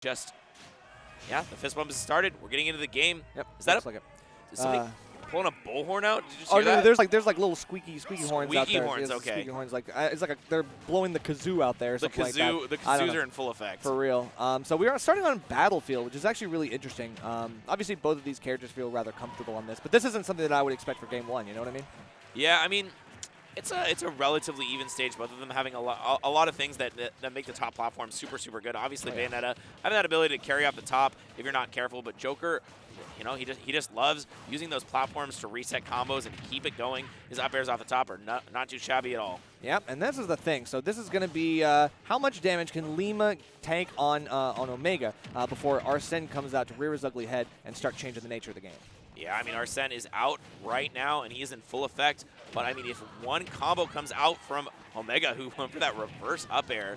Just, yeah, the fist bump has started. We're getting into the game. Yep. Is that like it? Is somebody pulling a bullhorn out? Did you just Oh hear no, that? there's like little squeaky horns out there. Horns, okay. Squeaky horns, like it's like they're blowing the kazoo out there. The kazoos are in full effect. For real. So we are starting on Battlefield, which is actually really interesting. Obviously, both of these characters feel rather comfortable on this, but this isn't something that I would expect for Game 1. You know what I mean? Yeah, I mean, it's a relatively even stage. Both of them having a lot of things that make the top platform super good. Obviously, Bayonetta having that ability to carry up the top if you're not careful, but Joker, you know, he just loves using those platforms to reset combos and keep it going. His up airs off the top are not too shabby at all. Yep, and this is the thing. So this is going to be how much damage can Lima tank on Omega before Arsene comes out to rear his ugly head and start changing the nature of the game. Yeah, I mean, Arsene is out right now, and he is in full effect. But, I mean, if one combo comes out from Omega, who went for that reverse up air,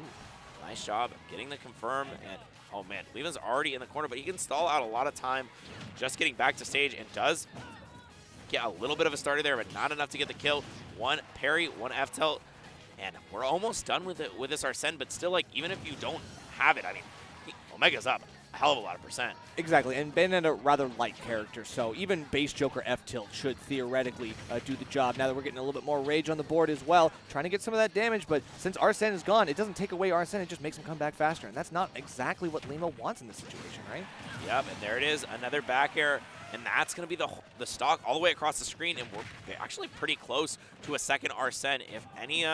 nice job getting the confirm. And, oh, man, Lima's already in the corner, but he can stall out a lot of time just getting back to stage and does get a little bit of a starter there, but not enough to get the kill. One parry, one F-tilt, and we're almost done with it with this Arsene. But still, like, even if you don't have it, I mean, Omega's up a hell of a lot of percent. Exactly, and Bayonetta rather light character, so even base Joker F-tilt should theoretically do the job. Now that we're getting a little bit more rage on the board as well, trying to get some of that damage, but since Arsene is gone, it doesn't take away Arsene, it just makes him come back faster, and that's not exactly what Lima wants in this situation, right? Yep, and there it is, another back air, and that's going to be the stock all the way across the screen, and we're actually pretty close to a second Arsene if any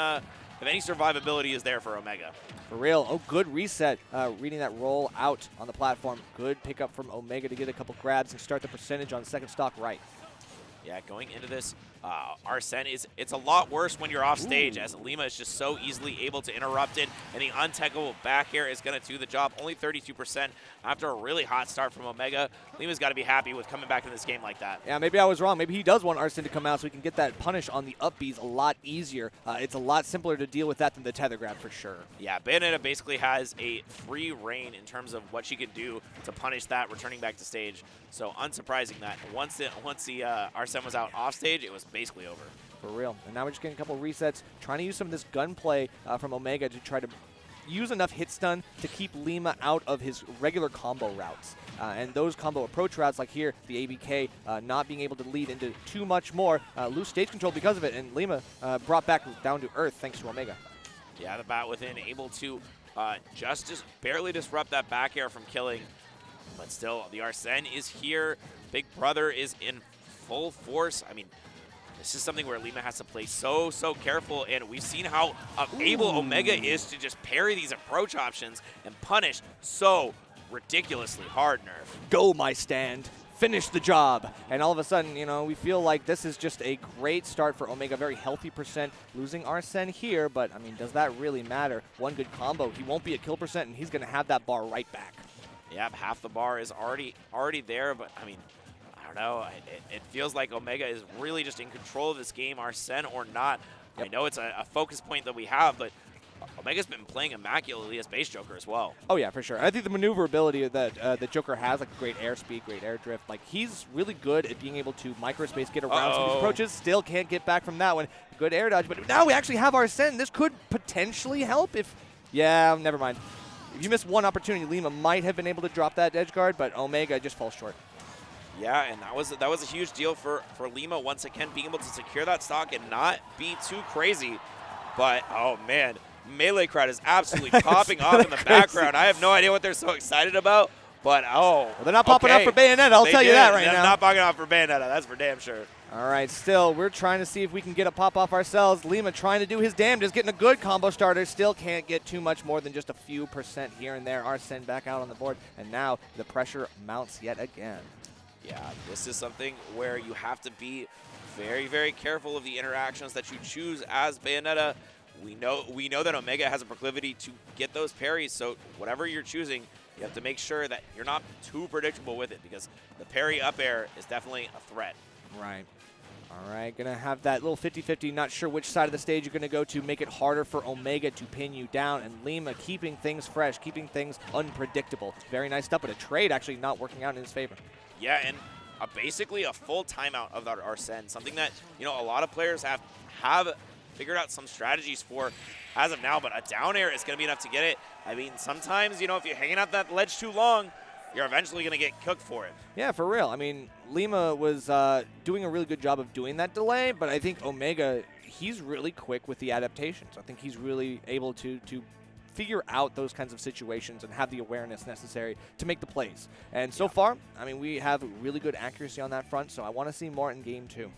survivability is there for Omega. For real. Oh, good reset. Reading that roll out on the platform. Good pickup from Omega to get a couple grabs and start the percentage on second stock right. Yeah, going into this, Arsene it's a lot worse when you're off stage, as Lima is just so easily able to interrupt it, and the untakeable back air is going to do the job. Only 32% after a really hot start from Omega. Lima's got to be happy with coming back in this game like that. Yeah, maybe I was wrong. Maybe he does want Arsene to come out so we can get that punish on the up Bs a lot easier. It's a lot simpler to deal with that than the tether grab for sure. Yeah, Bayonetta basically has a free reign in terms of what she can do to punish that returning back to stage. So unsurprising that once the Arsene was out off stage, it was basically over. For real. And now we're just getting a couple resets, trying to use some of this gunplay from Omega to try to use enough hit stun to keep Lima out of his regular combo routes. And those combo approach routes, like here, the ABK, not being able to lead into too much more, lose stage control because of it, and Lima brought back down to earth thanks to Omega. Yeah, the bat within able to just barely disrupt that back air from killing. But still, the Arsene is here. Big Brother is in full force. I mean, this is something where Lima has to play so careful, and we've seen how able Omega is to just parry these approach options and punish so ridiculously hard nerf. Go, my stand. Finish the job. And all of a sudden, you know, we feel like this is just a great start for Omega. Very healthy percent. Losing Arsene here, but, I mean, does that really matter? One good combo, he won't be at kill percent, and he's going to have that bar right back. Yep, half the bar is already there, but, I mean, I don't know. It feels like Omega is really just in control of this game, Arsene or not. Yep. I know it's a focus point that we have, but Omega's been playing immaculately as base Joker as well. Oh, yeah, for sure. I think the maneuverability that the Joker has, like great airspeed, great air drift, like he's really good at being able to microspace, get around some of these approaches. Still can't get back from that one. Good air dodge, but now we actually have Arsene. This could potentially help if... Yeah, never mind. If you miss one opportunity, Lima might have been able to drop that edge guard, but Omega just falls short. Yeah, and that was a huge deal for Lima once again, being able to secure that stock and not be too crazy. But, oh, man. Melee crowd is absolutely popping off in the background. I have no idea what they're so excited about, but well, they're not popping off for Bayonetta, I'll tell you that right now. They're not popping off for Bayonetta, that's for damn sure. All right, still, we're trying to see if we can get a pop off ourselves. Lima trying to do his damnedest, getting a good combo starter. Still can't get too much more than just a few percent here and there. Arsene back out on the board, and now the pressure mounts yet again. Yeah, this is something where you have to be very careful of the interactions that you choose as Bayonetta. We know that Omega has a proclivity to get those parries, so whatever you're choosing, you have to make sure that you're not too predictable with it, because the parry up air is definitely a threat. Right. All right, going to have that little 50-50, not sure which side of the stage you're going to go to, make it harder for Omega to pin you down, and Lima keeping things fresh, keeping things unpredictable. Very nice stuff, but a trade actually not working out in his favor. Yeah, and basically a full timeout of that Arsene, something that, you know, a lot of players have figured out some strategies for as of now, but a down air is going to be enough to get it, I mean, sometimes, if you're hanging out that ledge too long, you're eventually going to get cooked for it. Yeah, for real. I mean, Lima was doing a really good job of doing that delay, but I think Omega, he's really quick with the adaptations. I think he's really able to figure out those kinds of situations and have the awareness necessary to make the plays. And so far, I mean, we have really good accuracy on that front, so I want to see more in Game 2.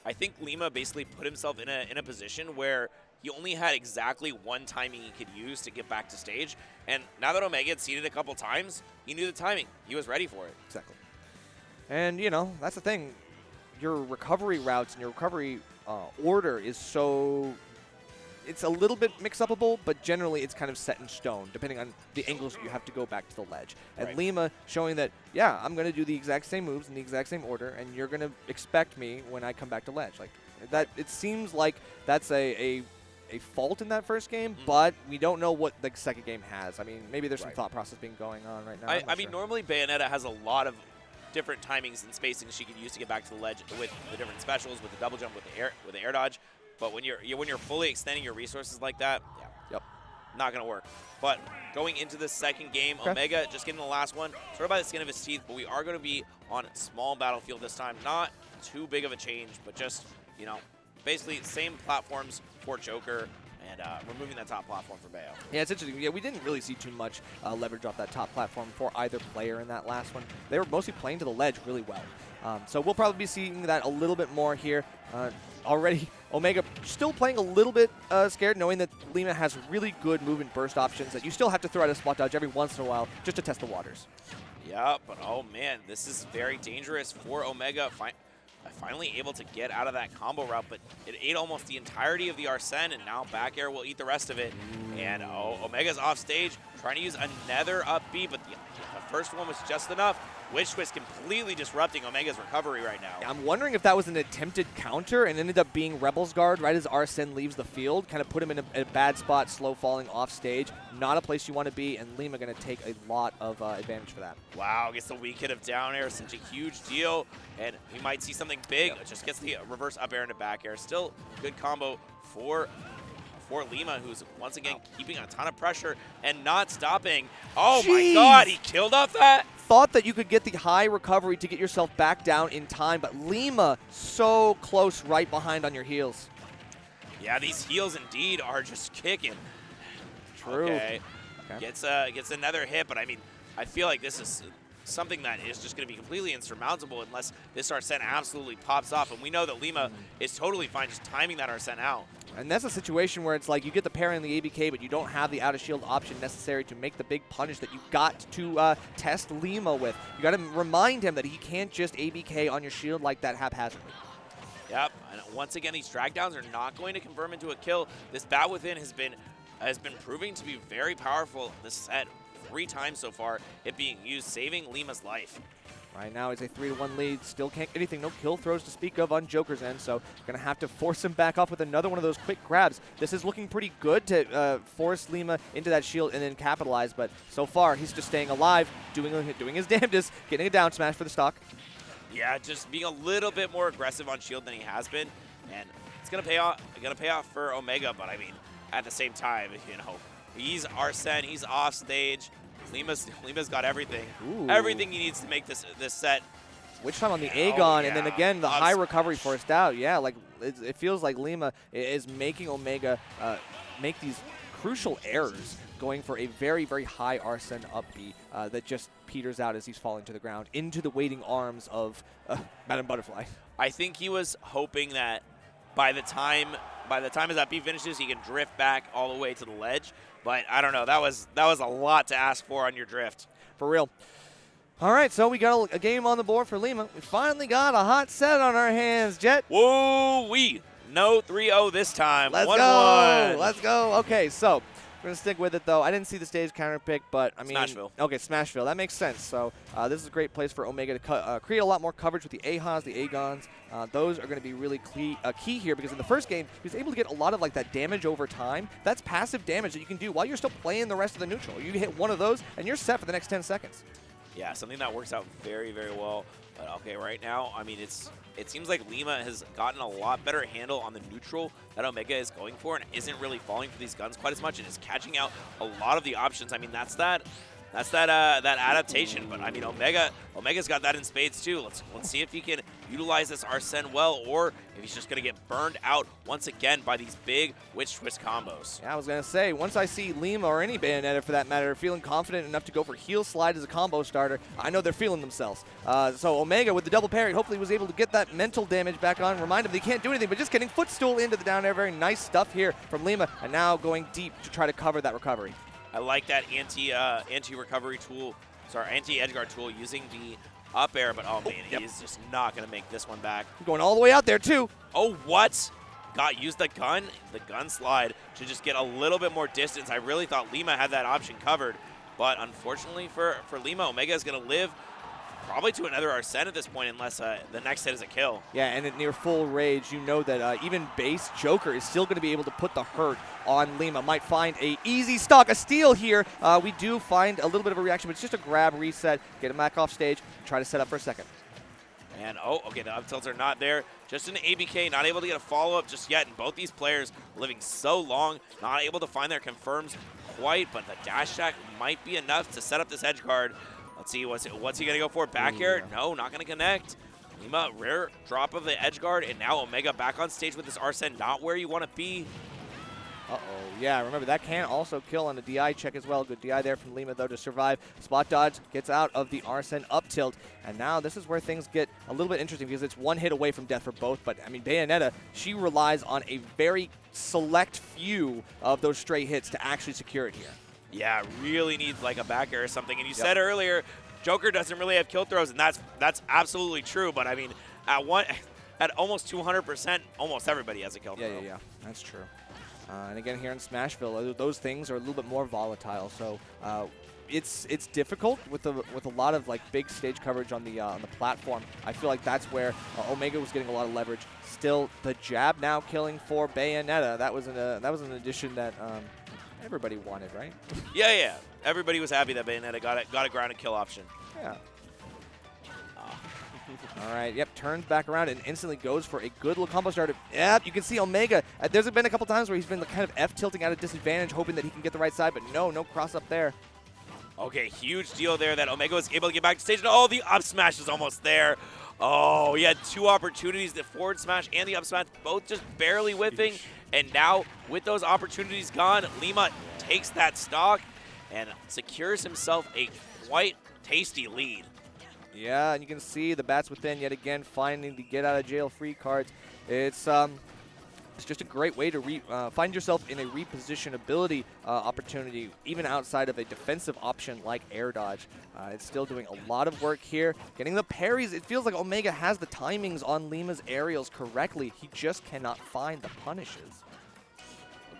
I think Lima basically put himself in a position where he only had exactly one timing he could use to get back to stage. And now that Omega had seen it a couple times, he knew the timing. He was ready for it. Exactly. And, that's the thing. Your recovery routes and your recovery order is so... It's a little bit mix-upable, but generally it's kind of set in stone, depending on the angles you have to go back to the ledge. And Right. Lima showing that, yeah, I'm going to do the exact same moves in the exact same order, and you're going to expect me when I come back to ledge. Like that, it seems like that's a fault in that first game, but we don't know what the second game has. I mean, maybe there's some thought process being going on right now. I mean, normally Bayonetta has a lot of different timings and spacings she could use to get back to the ledge with the different specials, with the double jump, with the air dodge. But when you're fully extending your resources like that, not gonna work. But going into the second game, Omega just getting the last one, sort of by the skin of his teeth. But we are going to be on a small battlefield this time, not too big of a change, but just basically same platforms for Joker. And removing that top platform for Bayo. Yeah, it's interesting. Yeah, we didn't really see too much leverage off that top platform for either player in that last one. They were mostly playing to the ledge really well. So we'll probably be seeing that a little bit more here. Already, Omega still playing a little bit scared, knowing that Lima has really good move and burst options that you still have to throw out a spot dodge every once in a while just to test the waters. Yeah, but oh man, this is very dangerous for Omega. Finally able to get out of that combo route, but it ate almost the entirety of the Arsene, and now back air will eat the rest of it. And Omega's off stage, trying to use another up B, but the first one was just enough. Witch Twist completely disrupting Omega's recovery right now. I'm wondering if that was an attempted counter and ended up being Rebel's Guard right as Arsene leaves the field, kind of put him in a bad spot, slow falling off stage. Not a place you want to be, and Lima going to take a lot of advantage for that. Wow, gets the weak hit of down air, such a huge deal, and we might see something big. Just gets the reverse up air into back air. Still good combo for Lima, who's once again keeping a ton of pressure and not stopping. Oh my God, he killed off that? Thought that you could get the high recovery to get yourself back down in time, but Lima so close right behind on your heels. Yeah, these heels indeed are just kicking. True. Okay. Gets another hit, but I mean, I feel like this is something that is just going to be completely insurmountable unless this Arsene absolutely pops off. And we know that Lima is totally fine just timing that Arsene out. And that's a situation where it's like you get the parry and the ABK, but you don't have the out-of-shield option necessary to make the big punish that you got to test Lima with. You got to remind him that he can't just ABK on your shield like that haphazardly. Yep, and once again, these drag downs are not going to confirm into a kill. This Bat Within has been proving to be very powerful this set 3 times so far, it being used, saving Lima's life. Right now, it's a 3-1 lead. Still can't get anything. No kill throws to speak of on Joker's end, so going to have to force him back off with another one of those quick grabs. This is looking pretty good to force Lima into that shield and then capitalize, but so far, he's just staying alive, doing his damnedest, getting a down smash for the stock. Yeah, just being a little bit more aggressive on shield than he has been, and it's going to pay off for Omega, but I mean, at the same time, he's Arsene, he's off stage. Lima's got everything. Ooh. Everything he needs to make this set. Which time on the Aegon, and then again, the high recovery forced out. Yeah, like it feels like Lima is making Omega make these crucial errors, going for a very, very high Arsene up B that just peters out as he's falling to the ground into the waiting arms of Madame Butterfly. I think he was hoping that by the time his up B finishes, he can drift back all the way to the ledge. But I don't know. That was a lot to ask for on your drift. For real. All right, so we got a game on the board for Lima. We finally got a hot set on our hands, Jet. Whoa-wee. No 3-0 this time. Let's 1-1. go. Let's go. Okay, so we're going to stick with it, though. I didn't see the stage counter pick, but, I mean. Smashville. Okay, Smashville. That makes sense. So this is a great place for Omega to create a lot more coverage with the Ahas, the Aegons. Those are going to be really key here because in the first game, he was able to get a lot of like that damage over time. That's passive damage that you can do while you're still playing the rest of the neutral. You hit one of those, and you're set for the next 10 seconds. Yeah, something that works out very, very well. But okay, right now, I mean, it seems like Lima has gotten a lot better handle on the neutral that Omega is going for and isn't really falling for these guns quite as much and is catching out a lot of the options. I mean, that's that adaptation. But I mean, Omega's got that in spades too. Let's see if he can utilize this Arsene well, or if he's just gonna get burned out once again by these big witch twist combos. Yeah, I was gonna say, once I see Lima or any Bayonetta for that matter feeling confident enough to go for heel slide as a combo starter, I know they're feeling themselves. So Omega with the double parry hopefully was able to get that mental damage back on, remind him they can't do anything, but just getting footstool into the down air. Very nice stuff here from Lima, and now going deep to try to cover that recovery. I like that anti-recovery tool, anti-edgeguard tool using the up air, but oh man, he's just not going to make this one back. Going all the way out there too. Oh, what? Used the gun slide to just get a little bit more distance. I really thought Lima had that option covered, but unfortunately for Lima, Omega is going to live probably to another Arsene at this point unless the next hit is a kill. Yeah, and at near full rage, you know that even base Joker is still going to be able to put the hurt on Lima. Might find a easy stock, a steal here. We do find a little bit of a reaction, but it's just a grab, reset, get him back off stage, try to set up for a second. And oh, okay, the up tilts are not there. Just an ABK, not able to get a follow-up just yet. And both these players living so long, not able to find their confirms quite, but the dash attack might be enough to set up this edge guard. Let's see, what's he going to go for? Back air? No, not going to connect. Lima, rare drop of the edge guard, and now Omega back on stage with this Arsene, not where you want to be. Uh-oh, yeah, remember that can also kill on the DI check as well. Good DI there from Lima, though, to survive. Spot dodge gets out of the Arsene up tilt, and now this is where things get a little bit interesting because it's one hit away from death for both, but, I mean, Bayonetta, she relies on a very select few of those stray hits to actually secure it here. Yeah, really needs like a back air or something. And you said earlier, Joker doesn't really have kill throws, and that's absolutely true. But I mean, at almost 200%, almost everybody has a kill throw. Yeah, that's true. And again, here in Smashville, those things are a little bit more volatile. So it's difficult with a lot of like big stage coverage on the platform. I feel like that's where Omega was getting a lot of leverage. Still, the jab now killing for Bayonetta. That was an addition that. Everybody wanted, right? Yeah. Everybody was happy that Bayonetta got a ground and kill option. Yeah. All right, yep, turns back around and instantly goes for a good little combo starter. Yep, you can see Omega. There's been a couple times where he's been kind of F-tilting out of disadvantage, hoping that he can get the right side, but no cross up there. Okay, huge deal there that Omega was able to get back to stage. And oh, the up smash is almost there. Oh, he had two opportunities, the forward smash and the up smash, both just barely whiffing. And now, with those opportunities gone, Lima takes that stock and secures himself a quite tasty lead. Yeah, and you can see the bats within yet again finding the get out of jail free cards. It's just a great way to find yourself in a repositionability opportunity, even outside of a defensive option like air dodge. It's still doing a lot of work here. Getting the parries, it feels like Omega has the timings on Lima's aerials correctly. He just cannot find the punishes.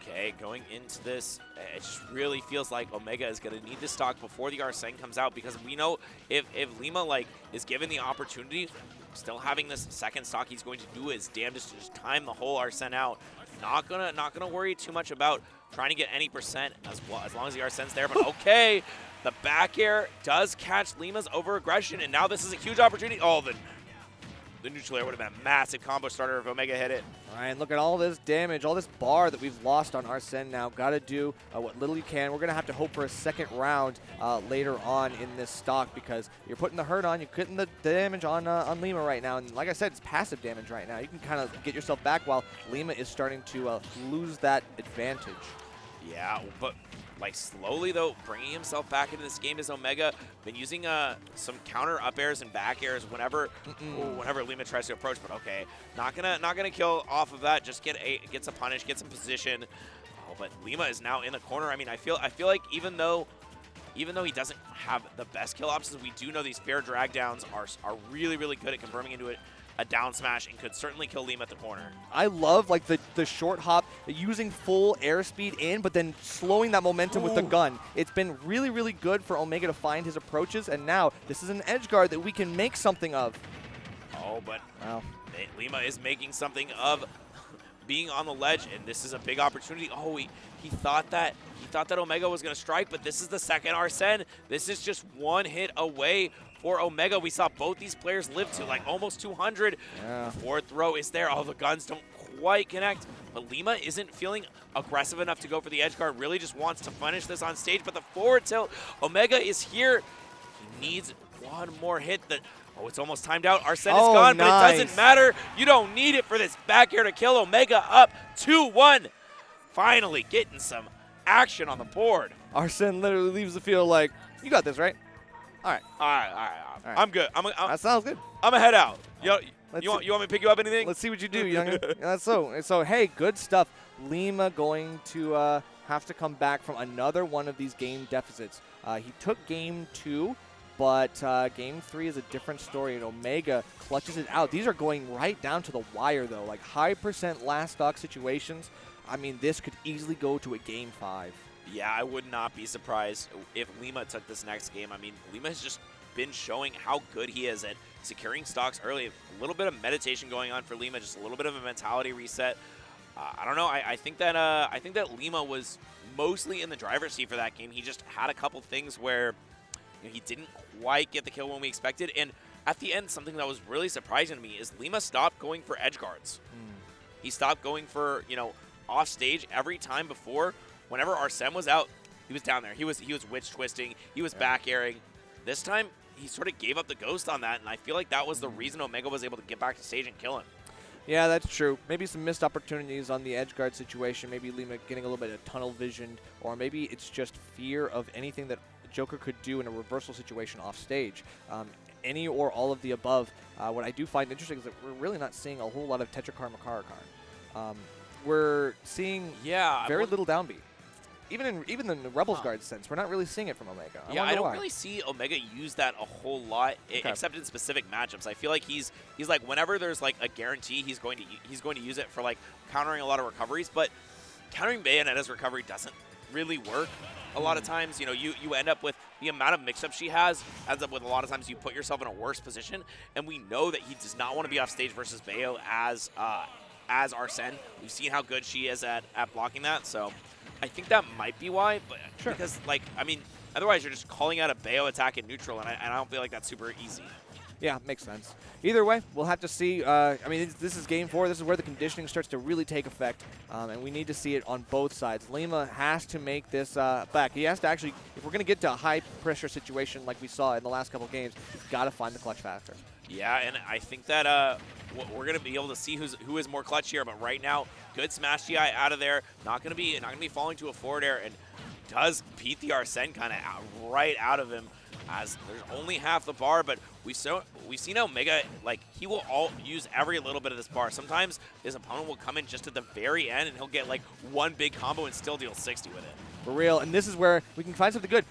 Okay, going into this, it just really feels like Omega is going to need this stock before the Arsene comes out, because we know if Lima is given the opportunity, still having this second stock, he's going to do his damnedest to just time the whole Arsene out. Not gonna worry too much about trying to get any percent as long as the Arsene's there. But okay, the back air does catch Lima's over-aggression, and now this is a huge opportunity. Oh, the neutral air would have been a massive combo starter if Omega hit it. All right, and look at all this damage, all this bar that we've lost on Arsene now. Got to do what little you can. We're going to have to hope for a second round later on in this stock, because you're putting the hurt on, you're putting the damage on Lima right now. And like I said, it's passive damage right now. You can kind of get yourself back while Lima is starting to lose that advantage. Yeah, but slowly though, bringing himself back into this game is Omega. Been using some counter up airs and back airs whenever Lima tries to approach. But okay, not gonna kill off of that. Just gets a punish, gets some position. Oh, but Lima is now in the corner. I mean, I feel like even though he doesn't have the best kill options, we do know these fair drag downs are really good at confirming into a down smash and could certainly kill Lima at the corner. I love the short hop, using full airspeed in, but then slowing that momentum with the gun. It's been really good for Omega to find his approaches, and now this is an edge guard that we can make something of. Oh, but wow. Lima is making something of being on the ledge, and this is a big opportunity. Oh, he thought that Omega was going to strike, but this is the second Arsene. This is just one hit away for Omega. We saw both these players live to like almost 200. Yeah. The forward throw is there. Oh, the guns don't quite connect, but Lima isn't feeling aggressive enough to go for the edge guard. Really just wants to finish this on stage, but the forward tilt, Omega is here. He needs one more hit. Oh, it's almost timed out. Arsene is gone, nice. but it doesn't matter. You don't need it for this back air to kill. Omega up 2-1. Finally getting some action on the board. Arsene literally leaves the field like, you got this, right? All right. All right. I'm good. That sounds good. I'm going to head out. You want me to pick you up anything? Let's see what you do, youngin. So, hey, good stuff. Lima going to have to come back from another one of these game deficits. He took game 2. But game 3 is a different story, and Omega clutches it out. These are going right down to the wire, though. Like high % last stock situations. I mean, this could easily go to a game 5. Yeah, I would not be surprised if Lima took this next game. I mean, Lima has just been showing how good he is at securing stocks early. A little bit of meditation going on for Lima, just a little bit of a mentality reset. I don't know. I think that Lima was mostly in the driver's seat for that game. He just had a couple things where he didn't quite get the kill when we expected. And at the end, something that was really surprising to me is Lima stopped going for edge guards. He stopped going for, off stage every time before. Whenever Arsene was out, he was down there. He was witch twisting. He was back airing. This time, he sort of gave up the ghost on that. And I feel like that was the reason Omega was able to get back to stage and kill him. Yeah, that's true. Maybe some missed opportunities on the edge guard situation. Maybe Lima getting a little bit of tunnel vision. Or maybe it's just fear of anything that Joker could do in a reversal situation off stage. Any or all of the above. What I do find interesting is that we're really not seeing a whole lot of Tetracar Makaracar. We're seeing very little downbeat. Even in the Rebels Guard sense, we're not really seeing it from Omega. I don't really see Omega use that a whole lot, except in specific matchups. I feel like he's like whenever there's like a guarantee, he's going to use it for like countering a lot of recoveries. But countering Bayonetta's recovery doesn't really work. A lot of times, you end up with the amount of mix-ups she ends up with a lot of times you put yourself in a worse position, and we know that he does not want to be off stage versus Bayo as Arsene. We've seen how good she is at blocking that, so I think that might be why. But because otherwise you're just calling out a Bayo attack in neutral, and I don't feel like that's super easy. Yeah, makes sense. Either way, we'll have to see. This is game 4. This is where the conditioning starts to really take effect, and we need to see it on both sides. Lima has to make this back. He has to actually, if we're going to get to a high-pressure situation like we saw in the last couple games, he's got to find the clutch factor. Yeah, and I think that we're going to be able to see who is more clutch here. But right now, good smash GI out of there. Not going to be falling to a forward air, and does beat the Arsene kind of right out of him. As there's only half the bar, but we've seen Omega, like, he will use every little bit of this bar. Sometimes his opponent will come in just at the very end, and he'll get, like, one big combo and still deal 60 with it. For real, and this is where we can find something good.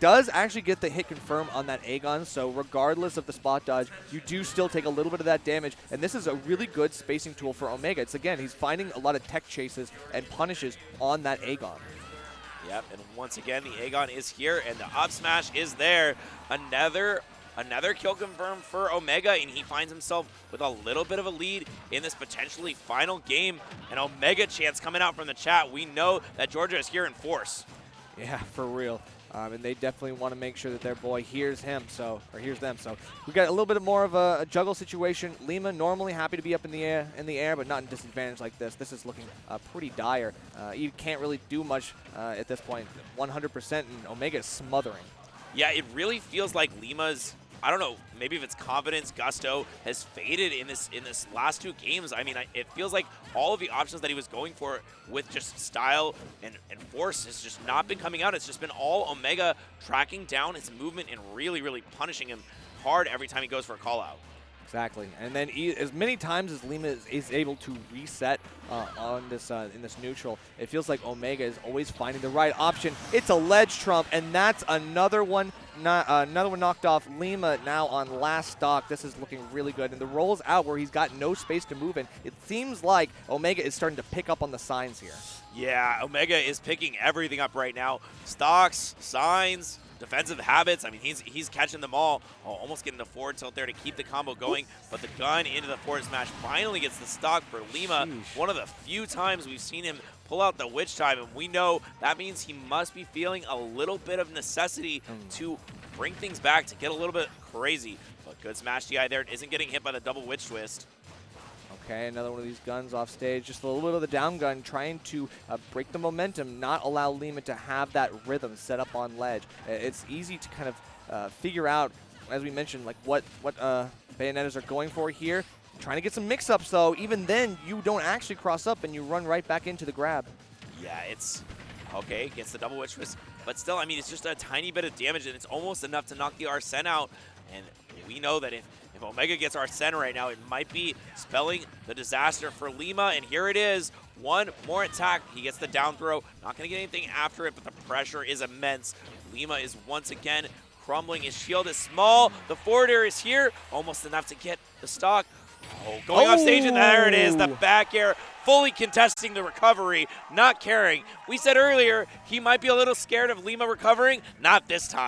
Does actually get the hit confirm on that Aegon, so regardless of the spot dodge, you do still take a little bit of that damage, and this is a really good spacing tool for Omega. It's, again, he's finding a lot of tech chases and punishes on that Aegon. Yep, and once again, the Aegon is here, and the up smash is there. Another kill confirmed for Omega, and he finds himself with a little bit of a lead in this potentially final game. And Omega chants coming out from the chat. We know that Georgia is here in force. Yeah, for real. And they definitely want to make sure that their boy hears them. So we got a little bit more of a juggle situation. Lima normally happy to be up in the air, but not in disadvantage like this. This is looking pretty dire. You can't really do much at this point. 100%, and Omega is smothering. Yeah, it really feels like Lima's, I don't know, maybe if it's confidence, gusto, has faded in this last 2 games. I mean, it feels like all of the options that he was going for with just style and force has just not been coming out. It's just been all Omega tracking down his movement and really, really punishing him hard every time he goes for a call-out. Exactly, and then as many times as Lima is able to reset on this in this neutral, it feels like Omega is always finding the right option. It's a ledge trump, and that's another one knocked off. Lima now on last stock. This is looking really good, and the rolls out where he's got no space to move in. It seems like Omega is starting to pick up on the signs here. Yeah, Omega is picking everything up right now. Stocks, signs. defensive habits. I mean, he's catching them all. Oh, almost getting the forward tilt there to keep the combo going, but the gun into the forward smash finally gets the stock for Lima. Sheesh. One of the few times we've seen him pull out the witch time, and we know that means he must be feeling a little bit of necessity to bring things back, to get a little bit crazy. But good smash DI there. It isn't getting hit by the double witch twist. Okay, another one of these guns off stage. Just a little bit of the down gun, trying to break the momentum, not allow Lima to have that rhythm set up on ledge. It's easy to kind of figure out, as we mentioned, like what Bayonettas are going for here. Trying to get some mix-ups, though. Even then, you don't actually cross up, and you run right back into the grab. Yeah, it's okay. Gets the double witch twist, but still, I mean, it's just a tiny bit of damage, and it's almost enough to knock the Arsene out. And we know that if Omega gets Arsene right now, it might be spelling the disaster for Lima. And here it is. One more attack. He gets the down throw. Not going to get anything after it, but the pressure is immense. Lima is once again crumbling. His shield is small. The forward air is here. Almost enough to get the stock. Oh, going off stage, and there it is. The back air, fully contesting the recovery, not caring. We said earlier he might be a little scared of Lima recovering. Not this time.